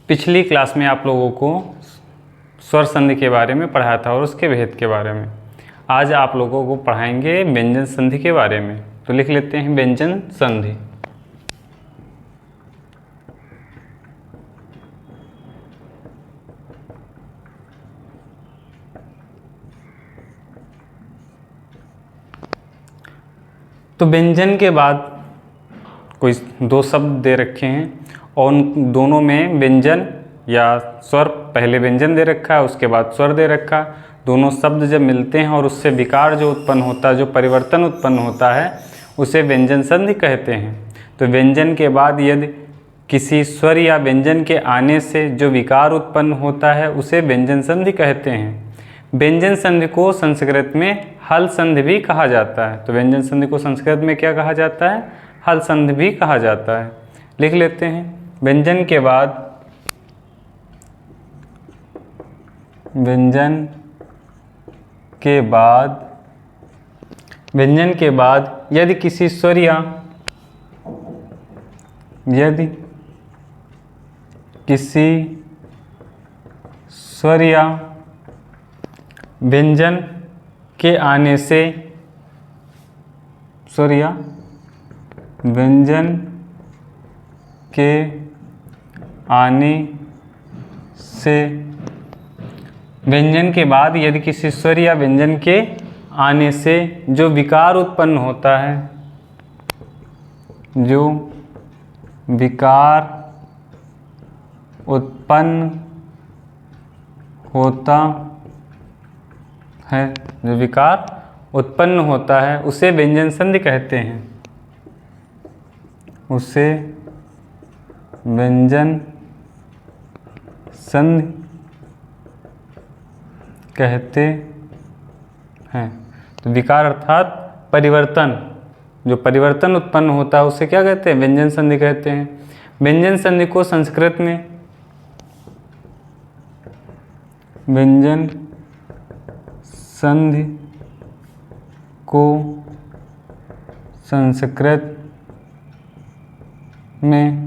पिछली क्लास में आप लोगों को स्वर संधि के बारे में पढ़ाया था और उसके भेद के बारे में। आज आप लोगों को पढ़ाएंगे व्यंजन संधि के बारे में। तो लिख लेते हैं व्यंजन संधि। तो व्यंजन के बाद कोई दो शब्द दे रखे हैं और उन दोनों में व्यंजन या स्वर, पहले व्यंजन दे रखा है उसके बाद स्वर दे रखा है। दोनों शब्द जब मिलते हैं और उससे विकार जो उत्पन्न होता है, जो परिवर्तन उत्पन्न होता है, उसे व्यंजन संधि कहते हैं। तो व्यंजन के बाद यदि किसी स्वर या व्यंजन के आने से जो विकार उत्पन्न होता है उसे व्यंजन संधि कहते हैं। व्यंजन संधि को संस्कृत में हल संधि भी कहा जाता है। तो व्यंजन संधि को संस्कृत में क्या कहा जाता है? हल संधि भी कहा जाता है। लिख लेते हैं व्यंजन के बाद, व्यंजन के बाद यदि किसी स्वर या व्यंजन के आने से, स्वर या व्यंजन के आने से, व्यंजन के बाद यदि किसी स्वर या व्यंजन के आने से जो विकार उत्पन्न होता है, जो विकार उत्पन्न होता है, जो विकार उत्पन्न होता है उसे व्यंजन संधि कहते हैं। उसे व्यंजन संधि कहते हैं। तो विकार अर्थात परिवर्तन, जो परिवर्तन उत्पन्न होता है उसे क्या कहते हैं? व्यंजन संधि कहते हैं। व्यंजन संधि को संस्कृत में व्यंजन संधि को संस्कृत में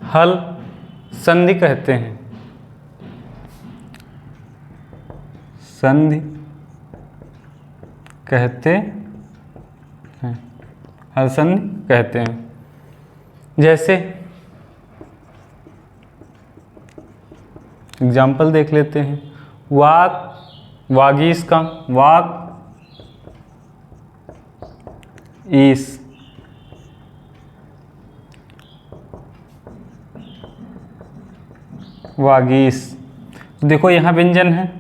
हल संधि कहते हैं। संधि कहते हैं, हल संधि कहते हैं। जैसे एग्जाम्पल देख लेते हैं। वाक, वागीश का वाक ईस, वागीश। देखो यहाँ व्यंजन है,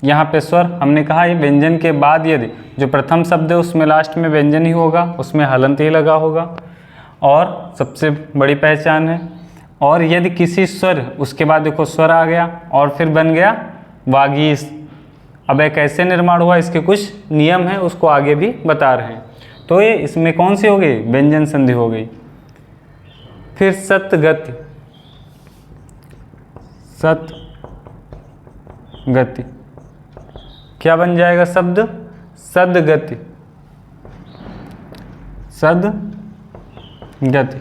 यहाँ पे स्वर। हमने कहा ये व्यंजन के बाद यदि जो प्रथम शब्द है उसमें लास्ट में व्यंजन ही होगा, उसमें हलंत ही लगा होगा और सबसे बड़ी पहचान है। और यदि किसी स्वर, उसके बाद देखो स्वर आ गया और फिर बन गया वागीश। अब यह कैसे निर्माण हुआ, इसके कुछ नियम हैं, उसको आगे भी बता रहे हैं। तो ये इसमें कौन सी हो गई? व्यंजन संधि हो गई। फिर सतगति, सतगति क्या बन जाएगा शब्द? सदगति, सदगति।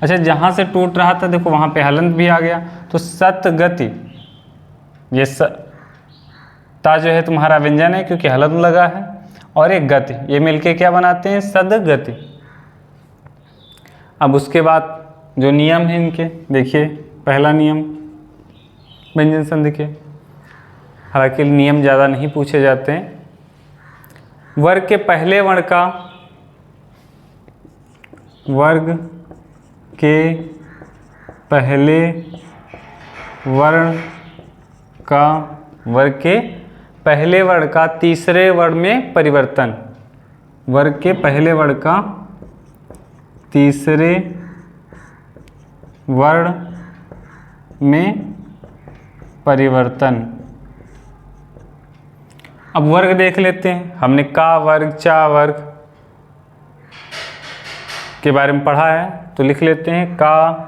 अच्छा, जहाँ से टूट रहा था देखो वहाँ पे हलंत भी आ गया, तो सतगति। ये ता जो है तुम्हारा व्यंजन है क्योंकि हलंत लगा है, और एक गति, ये मिलके क्या बनाते हैं? सदगति। अब उसके बाद जो नियम है इनके देखिए। पहला नियम व्यंजन संधि के, हालांकि नियम ज़्यादा नहीं पूछे जाते हैं। वर्ग के पहले वर्ण का, वर्ग के पहले वर्ण का, वर्ग के पहले वर्ण का तीसरे वर्ण में परिवर्तन, वर्ग के पहले वर्ण का तीसरे वर्ण में परिवर्तन। अब वर्ग देख लेते हैं। हमने का वर्ग, चा वर्ग के बारे में पढ़ा है, तो लिख लेते हैं का,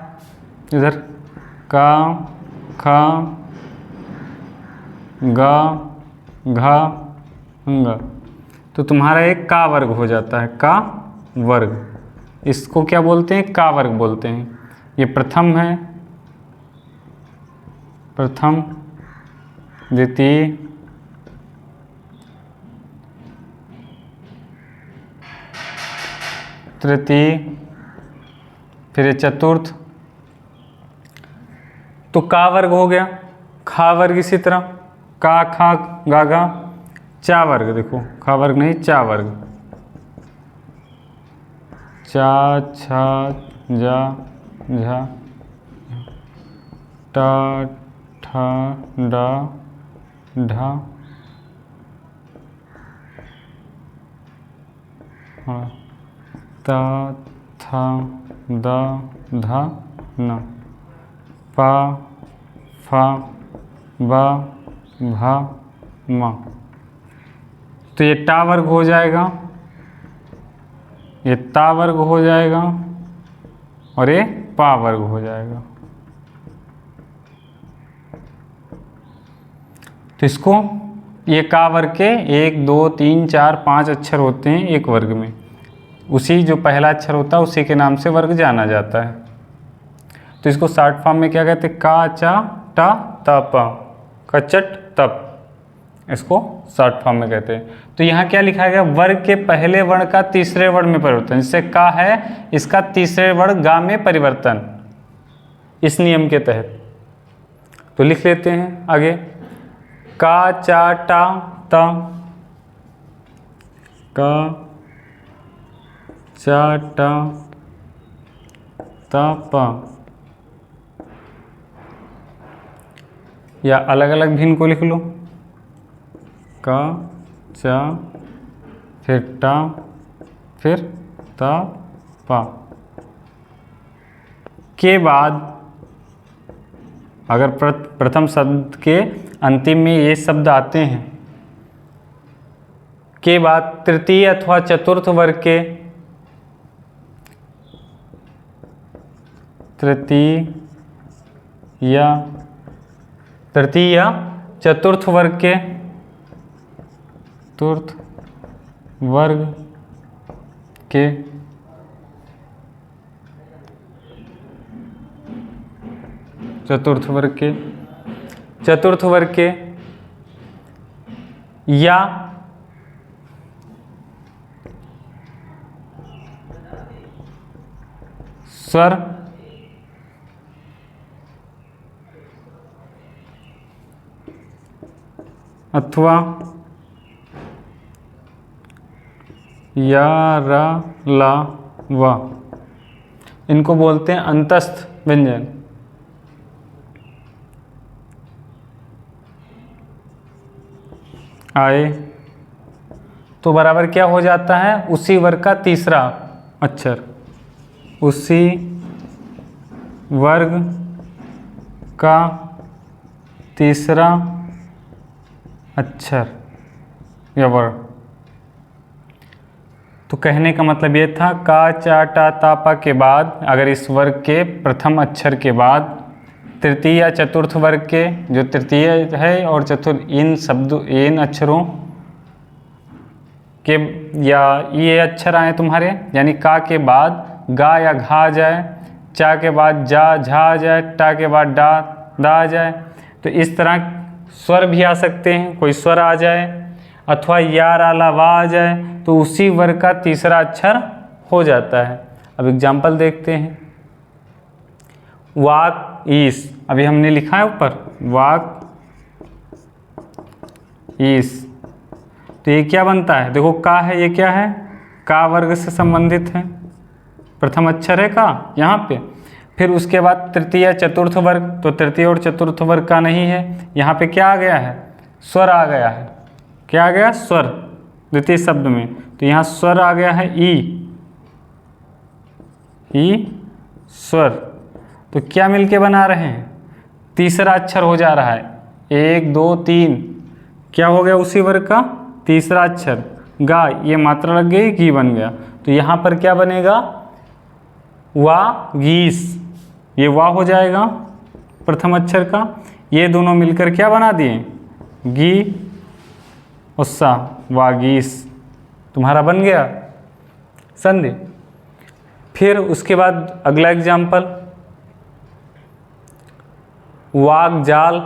इधर का, खा, गा, घा, अंगा। तो तुम्हारा एक का वर्ग हो जाता है, का वर्ग। इसको क्या बोलते हैं? का वर्ग बोलते हैं। ये प्रथम है, प्रथम, द्वितीय, तृतीय, फिर ये चतुर्थ। तो का वर्ग हो गया, खा वर्ग इसी तरह, का, खा, गा, गा, चा वर्ग, देखो खा वर्ग नहीं, चा वर्ग, चा, छा, जा, झा, टा, ठा, डा, ढा, ता, था, दा, धा, न, पा, फा, बा, भा, मा। तो ये टा वर्ग हो जाएगा, ये ता वर्ग हो जाएगा और ये पा वर्ग हो जाएगा। तो इसको, ये का वर्ग के 1 2 3 4 5 अक्षर होते हैं एक वर्ग में, उसी जो पहला अक्षर होता है उसी के नाम से वर्ग जाना जाता है। तो इसको शॉर्ट फॉर्म में क्या कहते हैं, का, चा, टा, ता, पा, कचट, तप, इसको शॉर्ट फॉर्म में कहते हैं। तो यहाँ क्या लिखा गया, वर्ग के पहले वर्ण का तीसरे वर्ण में परिवर्तन, जैसे का है इसका तीसरे वर्ण गा में परिवर्तन, इस नियम के तहत। तो लिख लेते हैं आगे, का, चा, टा, ता, का, चा, टा, ता, पा, या अलग अलग भी इनको लिख लो, का, चा, फिर टा, फिर ता, पा। के बाद अगर प्रथम शब्द के अंतिम में ये शब्द आते हैं, के बाद तृतीय अथवा चतुर्थ वर्ग के, तृतीय या चतुर्थ वर्ग के, चतुर्थ वर्ग के या स्वर अथवा या, रा, ला, वा, इनको बोलते हैं अंतस्थ व्यंजन। आए तो बराबर क्या हो जाता है, उसी वर्ग का तीसरा अक्षर, उसी वर्ग का तीसरा अक्षर या वर्ण। तो कहने का मतलब ये था, का, चा, टा, ता, पा के बाद अगर इस वर्ग के प्रथम अक्षर के बाद तृतीय या चतुर्थ वर्ग के, जो तृतीय है और चतुर्थ, इन अक्षरों के या ये अक्षर आए तुम्हारे, यानी का के बाद गा या घा आ जाए, चा के बाद जा, झा आ जाए, टा के बाद डा, दा आ जाए, तो इस तरह स्वर भी आ सकते हैं, कोई स्वर आ जाए अथवा या, रा, ला, वा आ जाए, तो उसी वर्ग का तीसरा अक्षर हो जाता है। अब एग्जाम्पल देखते हैं, वाक, ईस, अभी हमने लिखा है ऊपर, वाक, ईस, तो ये क्या बनता है, देखो का है, ये क्या है, का वर्ग से संबंधित है, प्रथम अक्षर है का यहाँ पे। फिर उसके बाद तृतीय चतुर्थ वर्ग, तो तृतीय और चतुर्थ वर्ग का नहीं है, यहाँ पे क्या आ गया है, स्वर आ गया है, क्या आ गया, स्वर, द्वितीय शब्द में, तो यहाँ स्वर आ गया है, ई स्वर। तो क्या मिलके बना रहे हैं, तीसरा अक्षर हो जा रहा है, 1 2 3, क्या हो गया उसी वर्ग का तीसरा अक्षर, गा, ये मात्रा लग गई, घी बन गया, तो यहाँ पर क्या बनेगा, वा, गीस, ये वा हो जाएगा प्रथम अक्षर का, ये दोनों मिलकर क्या बना दिए, गी और सा, वागीस, तुम्हारा बन गया संधि। फिर उसके बाद अगला एग्जाम्पल, वाग जाल,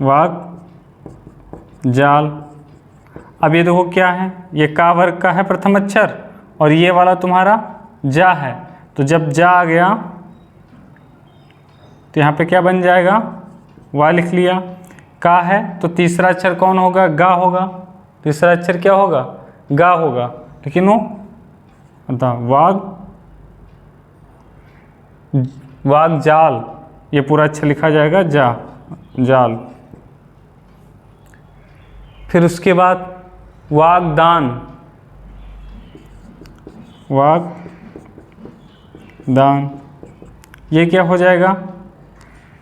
वाग जाल। अब ये देखो क्या है, ये का वर्ग का है प्रथम अक्षर और ये वाला तुम्हारा जा है, तो जब जा आ गया तो यहाँ पे क्या बन जाएगा, वा लिख लिया। का है तो तीसरा अक्षर कौन होगा, गा होगा, तीसरा अक्षर क्या होगा, गा होगा, लेकिन वो वाग, वाग जाल, ये पूरा अक्षर लिखा जाएगा जा, जाल। फिर उसके बाद वागदान, वागदान, ये क्या हो जाएगा,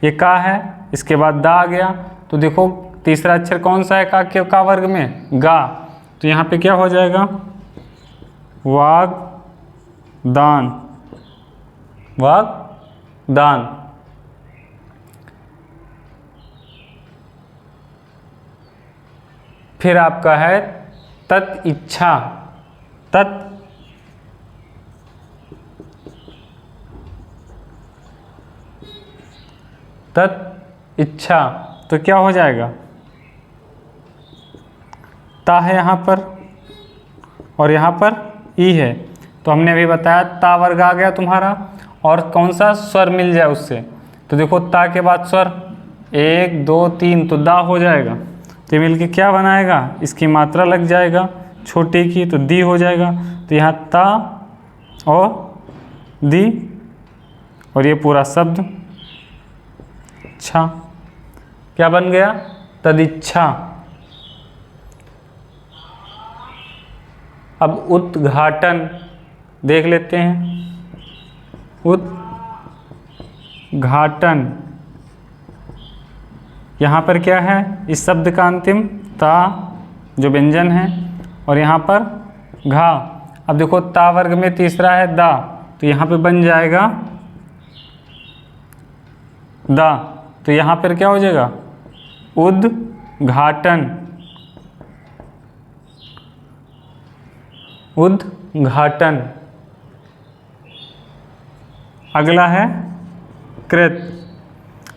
ये का है, इसके बाद दा आ गया, तो देखो तीसरा अक्षर कौन सा है का वर्ग में, गा, तो यहाँ पे क्या हो जाएगा, वागदान, वागदान। फिर आपका है तत् इच्छा, तत् इच्छा, तो क्या हो जाएगा, ता है यहाँ पर और यहाँ पर ई है, तो हमने अभी बताया ता वर्ग आ गया तुम्हारा, और कौन सा स्वर मिल जाए उससे, तो देखो ता के बाद स्वर 1 2 3 तो दा हो जाएगा, तो मिल के क्या बनाएगा, इसकी मात्रा लग जाएगा छोटे की, तो दी हो जाएगा, तो यहाँ ता और दी और ये पूरा शब्द इच्छा क्या बन गया, तदिच्छा। अब उद्घाटन देख लेते हैं, उद्घाटन, यहाँ पर क्या है, इस शब्द का अंतिम ता जो व्यंजन है और यहाँ पर घा। अब देखो ता वर्ग में तीसरा है दा, तो यहाँ पे बन जाएगा दा, तो यहाँ पर क्या हो जाएगा, उद्घाटन, उद्घाटन। अगला है कृत।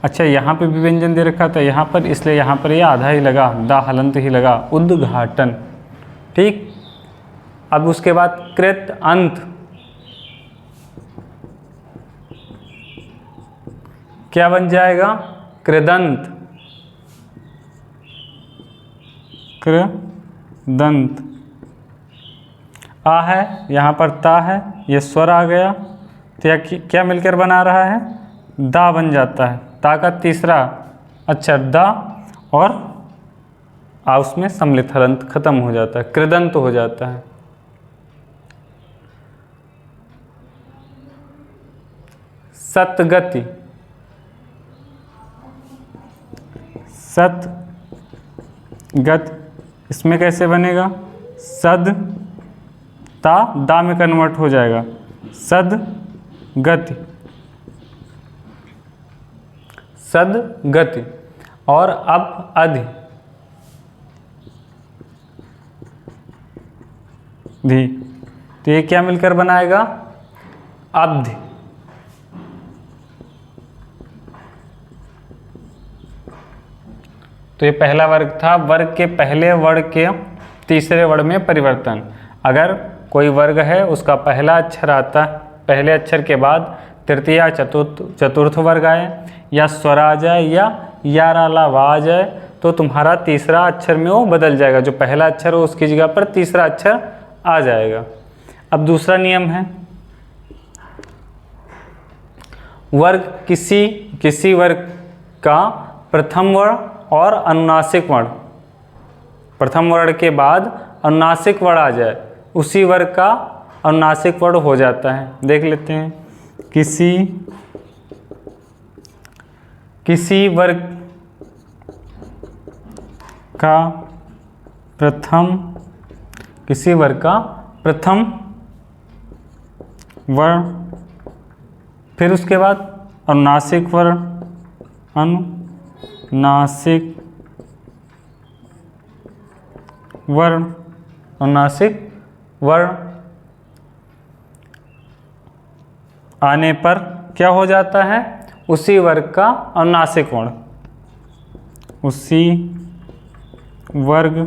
अच्छा यहाँ पे भी व्यंजन दे रखा था यहाँ पर, इसलिए यहाँ पर ये आधा ही लगा, दा हलंत ही लगा, उद्घाटन, ठीक। अब उसके बाद कृत अंत, क्या बन जाएगा, कृदंत, कृदंत। आ है यहाँ पर ता है, ये स्वर आ गया, तो यह क्या मिलकर बना रहा है, दा बन जाता है, ता का तीसरा अक्षर दा और आ उसमें सम्मिलित हलंत खत्म हो जाता है, कृदंत हो जाता है। सतगति, सतगत, इसमें कैसे बनेगा, सद ता दा में कन्वर्ट हो जाएगा, सदगति, सदगति। और अब अधि, धी, तो ये क्या मिलकर बनाएगा, अब्धि। तो ये पहला वर्ग था, वर्ग के पहले वर्ग के तीसरे वर्ग में परिवर्तन। अगर कोई वर्ग है उसका पहला अक्षर आता है, पहले अक्षर के बाद तृतीय चतुर्थ वर्ग आए, या स्वर आ जाए या रालावा आ जाए, तो तुम्हारा तीसरा अक्षर में वो बदल जाएगा, जो पहला अक्षर हो उसकी जगह पर तीसरा अक्षर आ जाएगा। अब दूसरा नियम है, वर्ग किसी वर्ग का प्रथम वर्ण और अनुनासिक वर्ण, प्रथम वर्ण के बाद अनुनासिक वर्ण आ जाए, उसी वर्ग का अनुनासिक वर्ण हो जाता है। देख लेते हैं, किसी वर्ग का प्रथम वर्ण, फिर उसके बाद अनुनासिक वर्ण, अनुनासिक वर्ण आने पर क्या हो जाता है, उसी वर्ग का अनुनासिक वर्ण, उसी वर्ग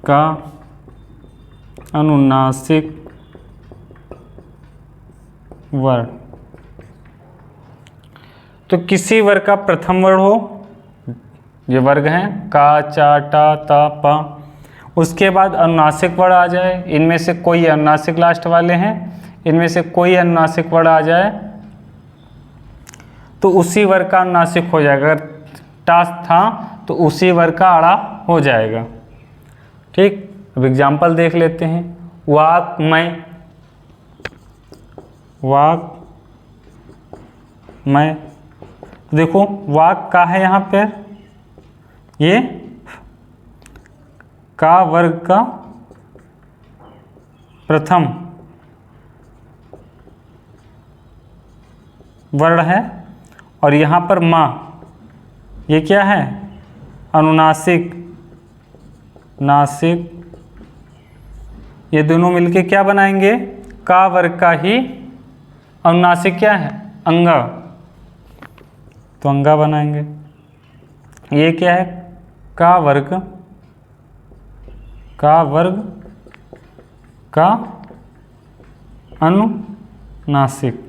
का अनुनासिक वर्ण। तो किसी वर्ग का प्रथम वर्ण हो, ये वर्ग हैं का, चा, टा, ता, पा, उसके बाद अनुनासिक वर्ण आ जाए, इनमें से कोई अनुनासिक लास्ट वाले हैं, इनमें से कोई अनुनासिक वर्ण आ जाए तो उसी वर्ग का अनुनासिक हो जाएगा। अगर टा था तो उसी वर्ग का अड़ा हो जाएगा। ठीक, अब एग्जाम्पल देख लेते हैं। वाक्मय, वाक्मय, देखो वाक का है यहाँ पर, ये का वर्ग का प्रथम वर्ण है, और यहाँ पर माँ, ये क्या है, अनुनासिक, नासिक, ये दोनों मिलके क्या बनाएंगे, का वर्ग का ही अनुनासिक क्या है, अंगा, तो अंगा बनाएंगे। ये क्या है, का वर्ग का अनुनासिक,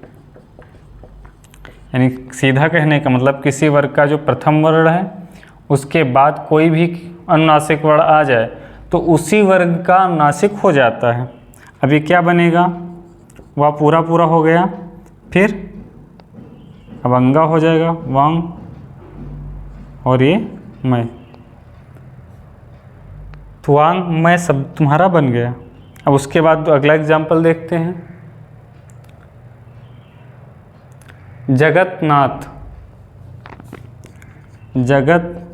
यानी सीधा कहने का मतलब किसी वर्ग का जो प्रथम वर्ण है उसके बाद कोई भी अनुनासिक वर्ण आ जाए तो उसी वर्ग का अनुनासिक हो जाता है। अभी क्या बनेगा, वह पूरा पूरा हो गया, फिर अब अंगा हो जाएगा, वांग, और ये मैं, तो वांग मैं सब तुम्हारा बन गया। अब उसके बाद अगला एग्जाम्पल देखते हैं। जगतनाथ, जगतनाथ,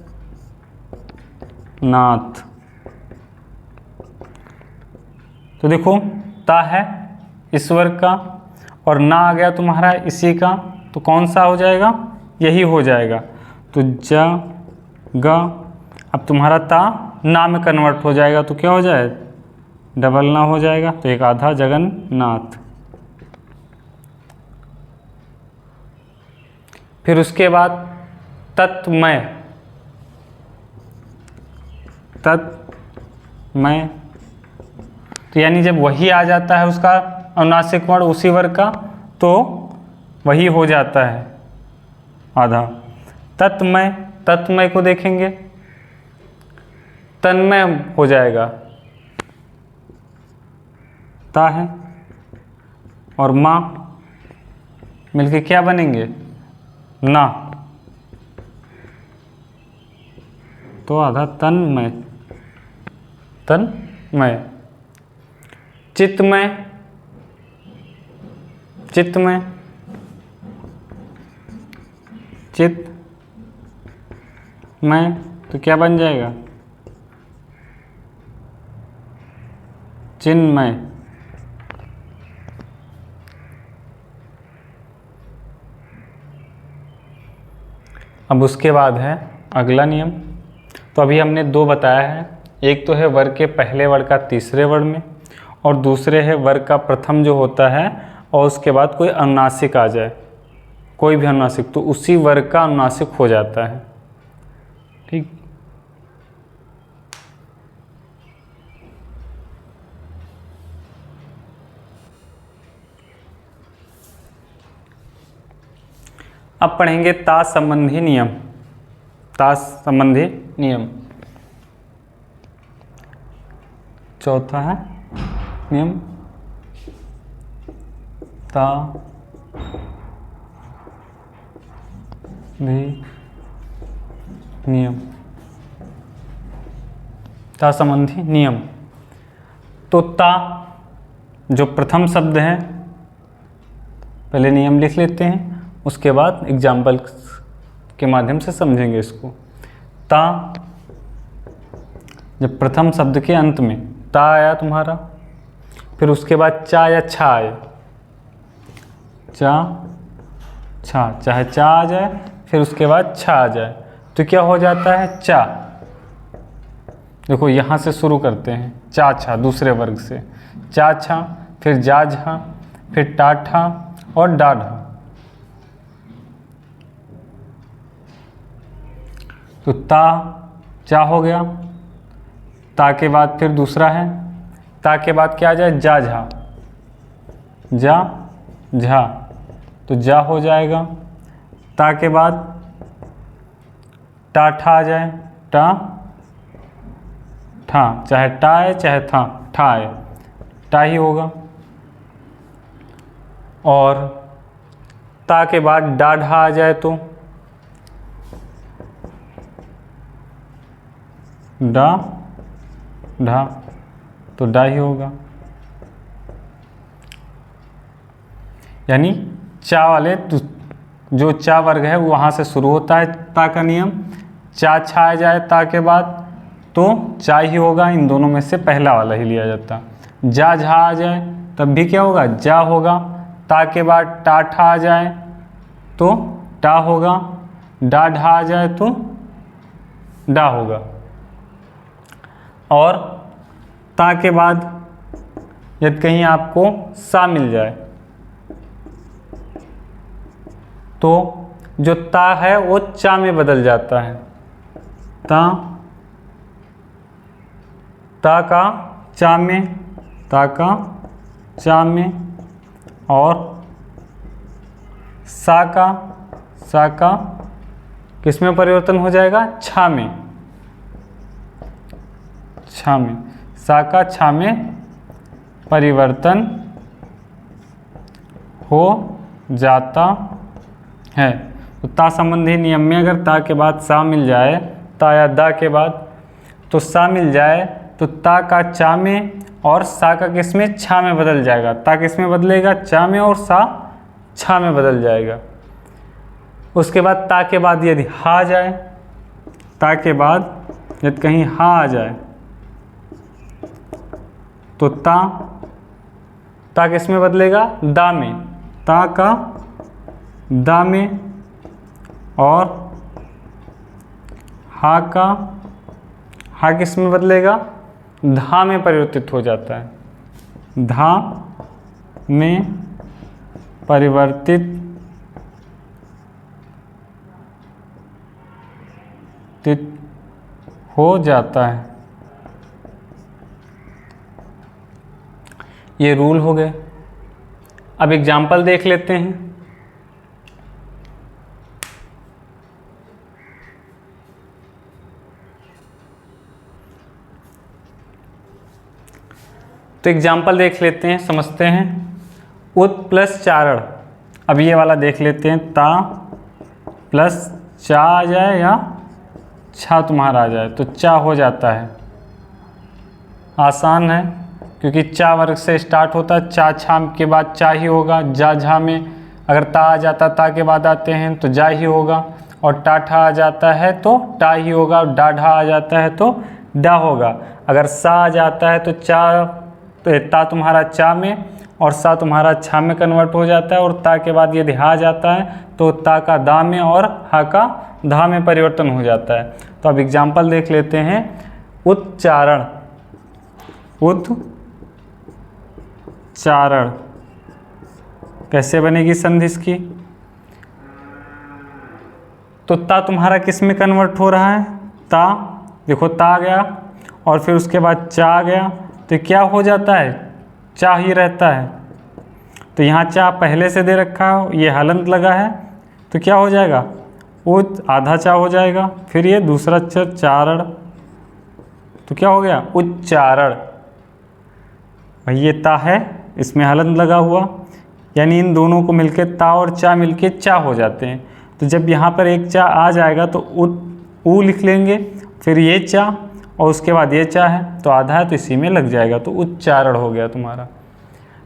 तो देखो ता है इस वर्ग का और ना आ गया तुम्हारा इसी का, तो कौन सा हो जाएगा, यही हो जाएगा। तो ज ग, अब तुम्हारा ता ना में कन्वर्ट हो जाएगा तो क्या हो जाए, डबल ना हो जाएगा, तो एक आधा जगन्नाथ। फिर उसके बाद तत्मय, तत्मय, तो यानी जब वही आ जाता है उसका अनुनासिक वर्ण उसी वर्ग का तो वही हो जाता है आधा। तत्मय, तत्मय को देखेंगे, तन्मय हो जाएगा, ता है और माँ मिलके क्या बनेंगे, ना, तो आधा तन्मय, तन्मय। चित्तमय, चित्तमय, चित्तमय, तो क्या बन जाएगा, चिन्मय। अब उसके बाद है अगला नियम। तो अभी हमने दो बताया है, एक तो है वर्ग के पहले वर्ग का तीसरे वर्ग में, और दूसरे है वर्ग का प्रथम जो होता है और उसके बाद कोई अनुनासिक आ जाए, कोई भी अनुनासिक, तो उसी वर्ग का अनुनासिक हो जाता है। ठीक, अब पढ़ेंगे ता संबंधी नियम। ता संबंधी नियम चौथा है नियम, ता भी नियम, ता संबंधी नियम। तो ता जो प्रथम शब्द है, पहले नियम लिख लेते हैं, उसके बाद एग्जाम्पल के माध्यम से समझेंगे इसको। ता, जब प्रथम शब्द के अंत में ता आया तुम्हारा, फिर उसके बाद चा या छा आया, चा छा, चाहे चा आ जाए फिर उसके बाद छा आ जाए तो क्या हो जाता है, चा। देखो यहाँ से शुरू करते हैं, चा छा दूसरे वर्ग से, चा छा, फिर जा झा, फिर टा ठा और डा ढा। तो ता चा हो गया। ता के बाद फिर दूसरा है, ता के बाद क्या आ जाए, जा झा, जा झा, तो जा हो जाएगा। ता के बाद टा ठा आ जाए, टा ठा, चाहे टा है चाहे था ठा है, टा ही होगा। और ता के बाद डा ढा आ जाए तो डा ढा, तो डा ही होगा। यानी चा वाले जो चा वर्ग है वहाँ से शुरू होता है ता का नियम। चा छा आ जाए ता के बाद तो चा ही होगा, इन दोनों में से पहला वाला ही लिया जाता। जा झा आ जाए तब भी क्या होगा, जा होगा। ता के बाद टा ठा आ जाए तो टा होगा। डा ढा आ जाए तो डा होगा। और ता के बाद यदि कहीं आपको सा मिल जाए तो जो ता है वो चा में बदल जाता है। ता का चा में, ता का चा में, और सा का किस में परिवर्तन हो जाएगा, छा में, छा में, सा का छा में परिवर्तन हो जाता है। तो ता संबंधी नियम में अगर ता के बाद सा मिल जाए, ता या दा के बाद तो सा मिल जाए तो ता का चा में और सा का किस में, छा में बदल जाएगा। ता किस में बदलेगा, चा में, और सा छा में बदल जाएगा। उसके बाद ता के बाद यदि हा आ जाए, ता के बाद यदि कहीं हा आ जाए तो ता किस में बदलेगा, दा में, ता का दा में, और हा का हा किस में बदलेगा, धा में परिवर्तित हो जाता है। धा में परिवर्तित हो जाता है। ये रूल हो गए। अब एग्जाम्पल देख लेते हैं। तो एग्जाम्पल देख लेते हैं, समझते हैं। उत प्लस चारण, अब ये वाला देख लेते हैं। ता प्लस चा आ जाए या छा तुम्हारा आ जाए तो चा हो जाता है। आसान है क्योंकि चा वर्ग से स्टार्ट होता है, चा छा के बाद चा ही होगा। जा झा में अगर ता आ जाता, ता के बाद आते हैं तो जा ही होगा। और टा ठा आ जाता है तो टा ही होगा। और डा ढा आ जाता है तो डा होगा। अगर सा आ जाता है तो ता तुम्हारा चा में और सा तुम्हारा छा में कन्वर्ट हो जाता है। और ता के बाद यदि हा जाता है तो ता का दा में और हा का धा में परिवर्तन हो जाता है। तो अब एग्जाम्पल देख लेते हैं। उच्चारण, उच्चारण कैसे बनेगी संधि इसकी, तो ता तुम्हारा किस में कन्वर्ट हो रहा है, ता, देखो ता आ गया और फिर उसके बाद चा आ गया तो क्या हो जाता है, चा ही रहता है। तो यहाँ चा पहले से दे रखा है, ये हलंत लगा है तो क्या हो जाएगा, वो आधा चा हो जाएगा। फिर ये दूसरा अक्षर चारण, तो क्या हो गया उच्चारण। भाई ये ता है, इसमें हलंत लगा हुआ, यानी इन दोनों को मिलके ता और चा मिलके चा हो जाते हैं। तो जब यहाँ पर एक चा आ जाएगा तो उ लिख लेंगे, फिर ये चा और उसके बाद ये चा है तो आधा है तो इसी में लग जाएगा, तो उच्चारण हो गया तुम्हारा।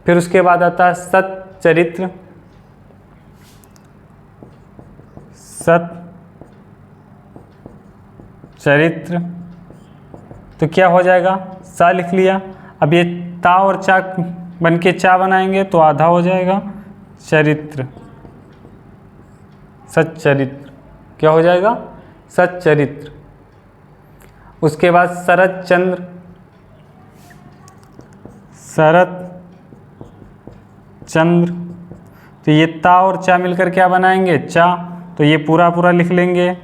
फिर उसके बाद आता है सच्चरित्र, सच्चरित्र, तो क्या हो जाएगा, सा लिख लिया। अब ये ता और चा बन के चा बनाएंगे तो आधा हो जाएगा चरित्र, सच्चरित्र, क्या हो जाएगा सच्चरित्र। उसके बाद शरत चंद्र, शरत चंद्र, तो ये ता और चा मिलकर क्या बनाएंगे चा, तो ये पूरा पूरा लिख लेंगे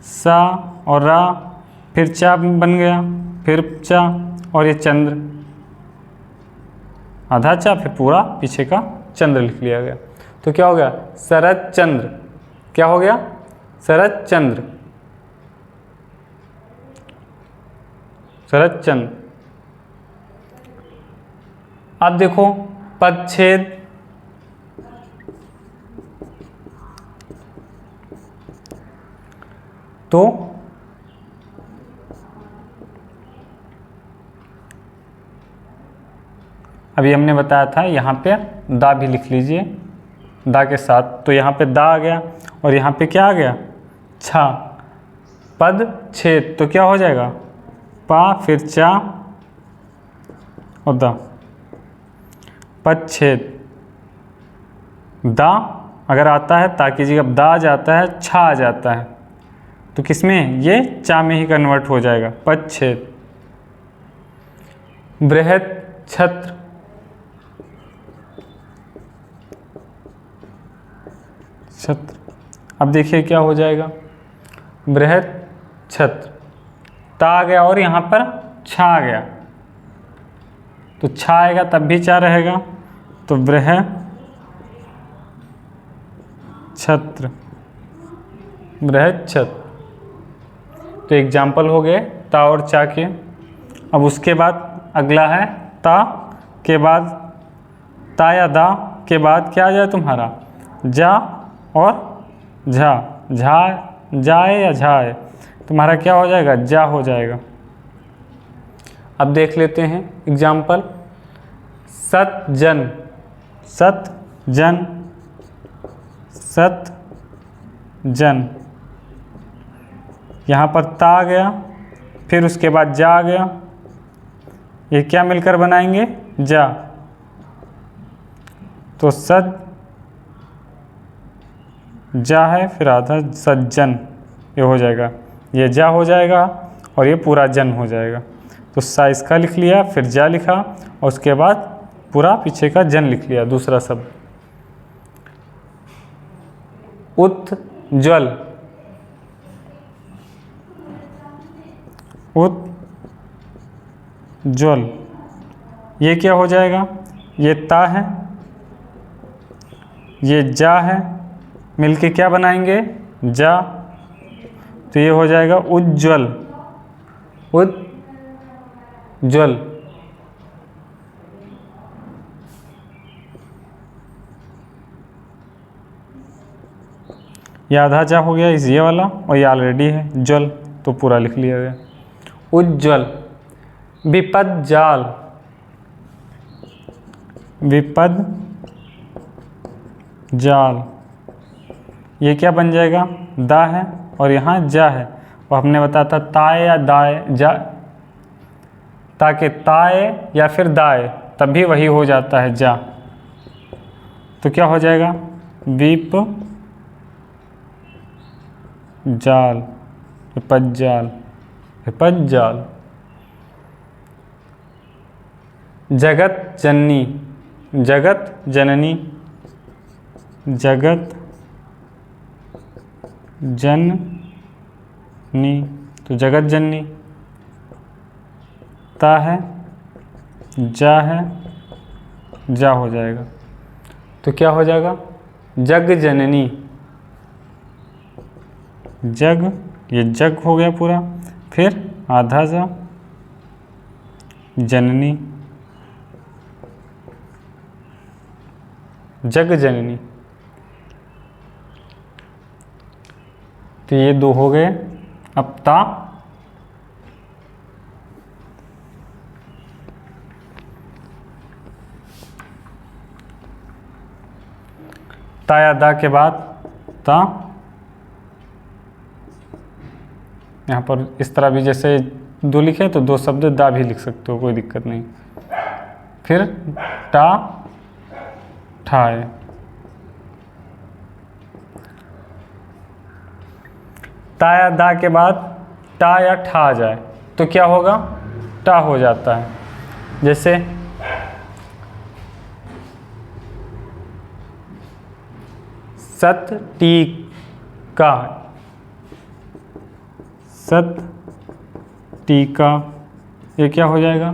सा और रा, फिर चा बन गया, फिर चा, और ये चंद्र, आधा चा फिर पूरा पीछे का चंद्र लिख लिया गया। तो क्या हो गया? शरद चंद्र। क्या हो गया? शरद चंद्र। शरद चंद्र। अब देखो पदछेद, तो अभी हमने बताया था यहाँ पे दा भी लिख लीजिए, दा के साथ। तो यहाँ पे दा आ गया और यहाँ पे क्या आ गया? छा। पद छेद, तो क्या हो जाएगा? पा फिर चा और दा। पद छेद, दा अगर आता है ता की जगह दा आ जाता है, छा आ जाता है, तो किसमें? ये चा में ही कन्वर्ट हो जाएगा। पद छेद। बृहद छत्र, छत्र। अब देखिए क्या हो जाएगा? बृहद छत्र, ता आ गया और यहाँ पर छा आ गया, तो छा आएगा तब भी चा रहेगा, तो बृहद छत्र, बृहद छत्र। तो एग्जाम्पल हो गए ता और चा के। अब उसके बाद अगला है ता के बाद, ता या दा के बाद क्या आ जाए तुम्हारा? जा और झा। झा, जाए या झाए, तुम्हारा क्या हो जाएगा? जा हो जाएगा। अब देख लेते हैं एग्जाम्पल। सत जन, सत जन, सत जन। यहाँ पर ता आ गया, फिर उसके बाद जा आ गया, ये क्या मिलकर बनाएंगे? जा। तो सत जा है, फिर आधा सज्जन, ये हो जाएगा, ये जा हो जाएगा और ये पूरा जन हो जाएगा। तो सा इसका लिख लिया, फिर जा लिखा और उसके बाद पूरा पीछे का जन लिख लिया, दूसरा शब्द। उज्ज्वल, उज्ज्वल, ये क्या हो जाएगा? ये ता है, ये जा है, मिलके क्या बनाएंगे? जा। तो ये हो जाएगा उज्ज्वल, उज्ज्वल। ये आधा जा हो गया इस ये वाला, और ये ऑलरेडी है ज्वल, तो पूरा लिख लिया गया। उज्ज्वल। विपद जाल, विपद जाल, ये क्या बन जाएगा? दा है और यहाँ जा है, और हमने बताया था ताए या दाए, जा, ताकि ताए या फिर दाए, तब भी वही हो जाता है जा। तो क्या हो जाएगा? विप जाल, विपद जाल, विपद जाल। जगत जननी, जगत जननी, जगत जननी, तो जगत जननी। ता है, जा है, जा हो जाएगा, तो क्या हो जाएगा? जग जननी, जग, ये जग हो गया पूरा, फिर आधा जा, जननी, जग जननी। तो ये दो हो गए। अब ता, ता या दा के बाद ता, यहाँ पर इस तरह भी जैसे दो लिखे तो दो शब्द दा भी लिख सकते हो, कोई दिक्कत नहीं। फिर टा, ठाए। ता या दा के बाद टा या ठा आ जाए तो क्या होगा? टा हो जाता है। जैसे सत टीका, सत टीका, ये क्या हो जाएगा?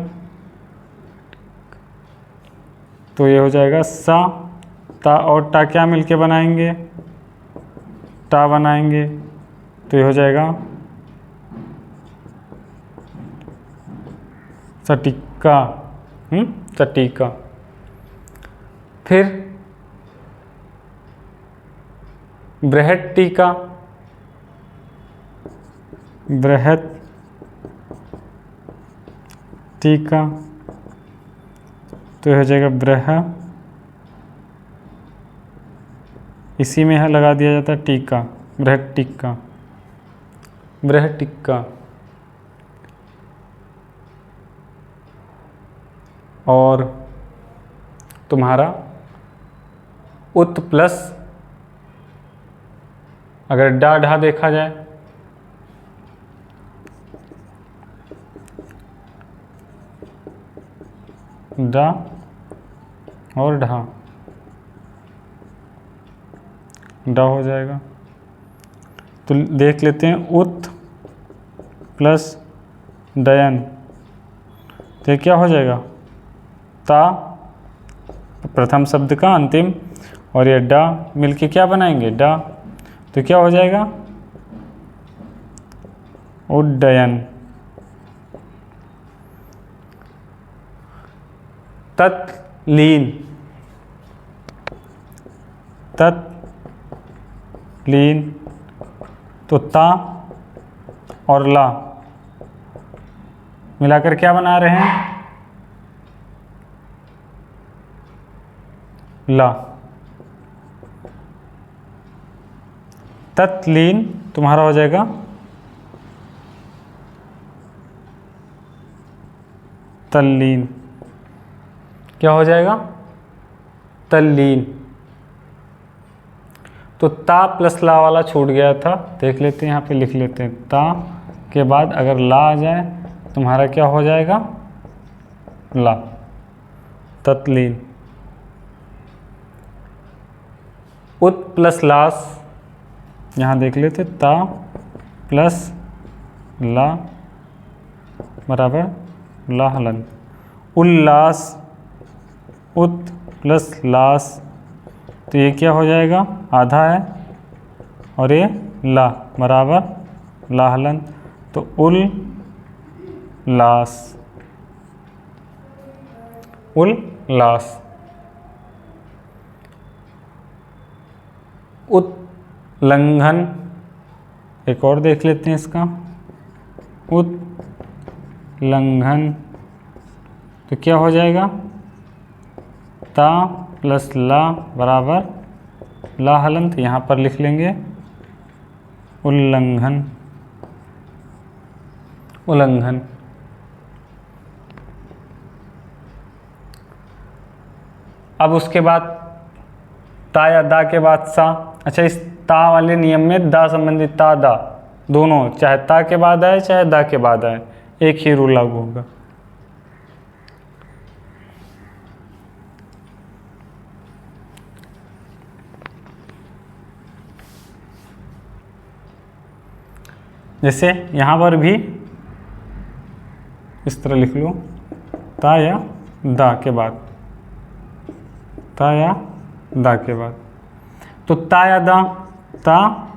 तो ये हो जाएगा सा, ता और टा क्या मिलके बनाएंगे? टा बनाएंगे, तो ये हो जाएगा सटीका। सटीका। फिर बृहत टीका, बृहत टीका, तो ये हो जाएगा बृह, इसी में लगा दिया जाता है टीका, बृहत टीका, बृहत टीका। और तुम्हारा उत प्लस अगर डा ढा देखा जाए, डा और ढा, डा हो जाएगा। तो देख लेते हैं उत प्लस डयन, तो ये क्या हो जाएगा? ता प्रथम शब्द का अंतिम और ये डा मिलके क्या बनाएंगे? डा, तो क्या हो जाएगा? उड्डयन। तत्लीन, तत्लीन, तो ता और ला मिलाकर क्या बना रहे हैं? ला। तत्लीन तुम्हारा हो जाएगा तल्लीन, क्या हो जाएगा? तल्लीन। तो ता प्लस ला वाला छूट गया था, देख लेते हैं, यहाँ पे लिख लेते हैं। ता के बाद अगर ला आ जाए तुम्हारा क्या हो जाएगा? ला, तत्लीन। उत प्लस लास, यहाँ देख लेते, ता प्लस ला बराबर लाहलन। उल्लास, उत प्लस लास, तो ये क्या हो जाएगा? आधा है और ये ला बराबर लाहलन, तो उल लास, उल लास। उल्लंघन, एक और देख लेते हैं इसका। उल्लंघन, तो क्या हो जाएगा? ता प्लस ला बराबर ला हलन, तो यहाँ पर लिख लेंगे उल्लंघन, उल्लंघन। अब उसके बाद ता या दा के बाद सा। अच्छा, इस ता वाले नियम में दा संबंधित ता दा दोनों, चाहे ता के बाद आए चाहे दा के बाद आए, एक ही रूल लागू होगा। जैसे यहाँ पर भी इस तरह लिख लो, ता या दा के बाद, ता या दा के बाद। तो ता या दा, ता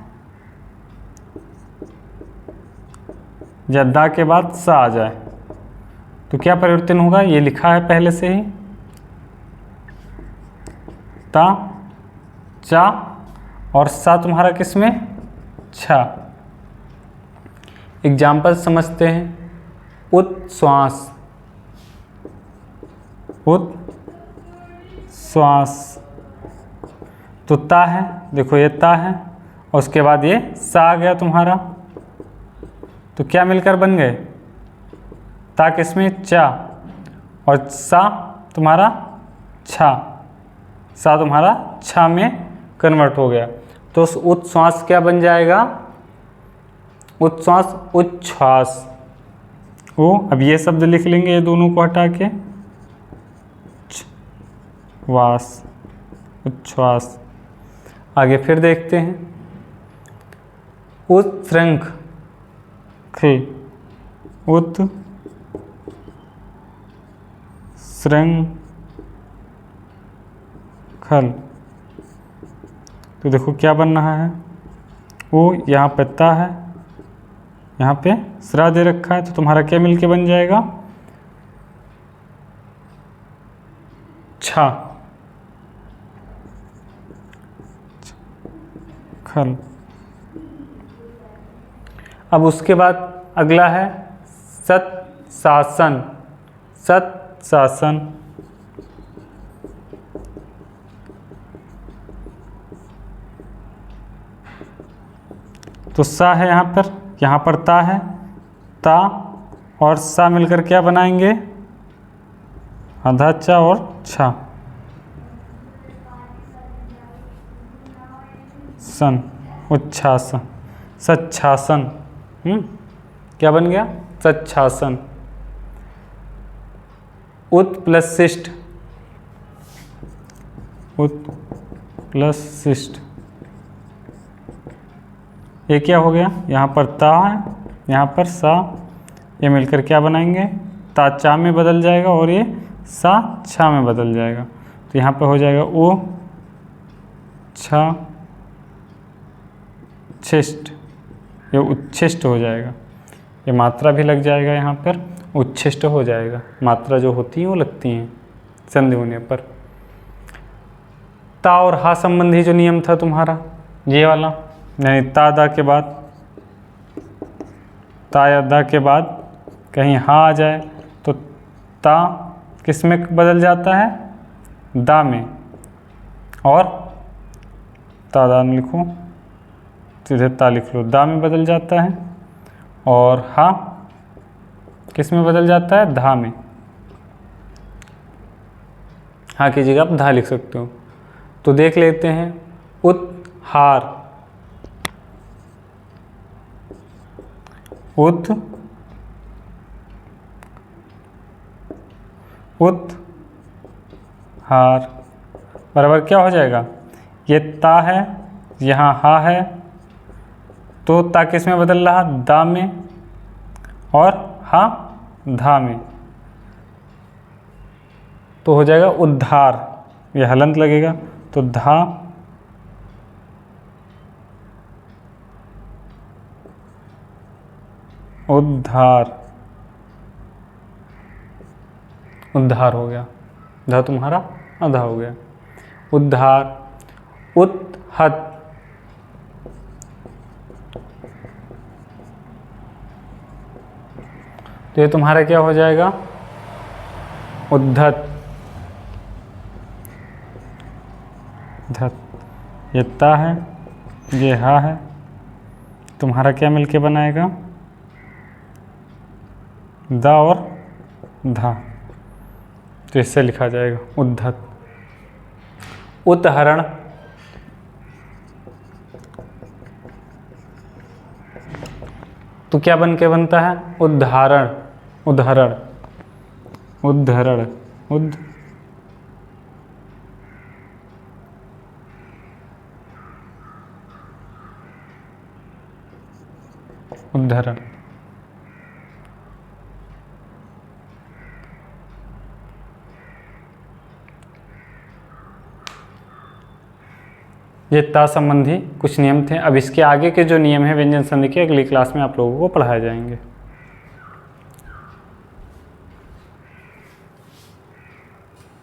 या दा के बाद सा आ जाए तो क्या परिवर्तन होगा? ये लिखा है पहले से ही, ता चा और सा तुम्हारा किसमें? छा। एग्जाम्पल समझते हैं। उच्छ्वास, उच्छ्वास, तो ता है, देखो ये ता है और उसके बाद ये सा आ गया तुम्हारा, तो क्या मिलकर बन गए? ता किसमें? चा, और सा तुम्हारा छा, सा तुम्हारा छा में कन्वर्ट हो गया। तो उस उच्छ्वास क्या बन जाएगा? उच्छ्वास, उच्छ्वास। वो अब ये शब्द लिख लेंगे, ये दोनों को हटा के, वास, उच्छ्वास। आगे फिर देखते हैं। उत्सृंख, उत श्रृंखल। तो देखो क्या बन रहा है, ओ यहाँ पे ता है, यहाँ पे स्रा दे रखा है, तो तुम्हारा क्या मिलके बन जाएगा, छा खल। अब उसके बाद अगला है सत शासन। सत शासन, तो सा है यहाँ पर ता है, ता और सा मिलकर क्या बनाएंगे, आधा चा और छा, सन, उच्छासन, सच्छासन। क्या बन गया, सच्छासन। उत प्लस शिष्ट, उत प्लस शिष्ट, ये क्या हो गया, यहाँ पर ता है, यहाँ पर सा, ये मिलकर क्या बनाएंगे, ता चा में बदल जाएगा और ये सा छा में बदल जाएगा। तो यहाँ पे हो जाएगा ओ छा छिष्ट, ये उच्छिष्ट हो जाएगा। ये मात्रा भी लग जाएगा, यहाँ पर उच्छिष्ट हो जाएगा। मात्रा जो होती हैं वो लगती हैं संधि होने पर। ता और हा संबंधी जो नियम था तुम्हारा ये वाला, यानी ता दा के बाद, ता या दा के बाद कहीं हा आ जाए तो ता किस में बदल जाता है, दा में, और ता दा में लिखो, सीधे ता लिख लो, दा में बदल जाता है, और हा किस में बदल जाता है, धा में। हा की जगह आप धा लिख सकते हो। तो देख लेते हैं, उत्हार, उत हार बराबर क्या हो जाएगा, ये ता है, यहाँ हा है, तो ता किस में बदल रहा, दा में, और हा धा में, तो हो जाएगा उद्धार। ये हलंत लगेगा, तो धा उद्धार, उद्धार हो गया, धा तुम्हारा आधा हो गया, उद्धार। उत्हत, तो ये तुम्हारा क्या हो जाएगा, उद्धत, धत, ये ता है, ये हा है, तुम्हारा क्या मिलके बनाएगा, दा और धा, तो इससे लिखा जाएगा उद्धत। उतहरण, तो क्या बन के बनता है, उदाहरण, उदाहरण, उद्धरण, उद्धरण। ये ता संबंधी कुछ नियम थे। अब इसके आगे के जो नियम हैं व्यंजन संधि के, अगली क्लास में आप लोगों को पढ़ाए जाएंगे।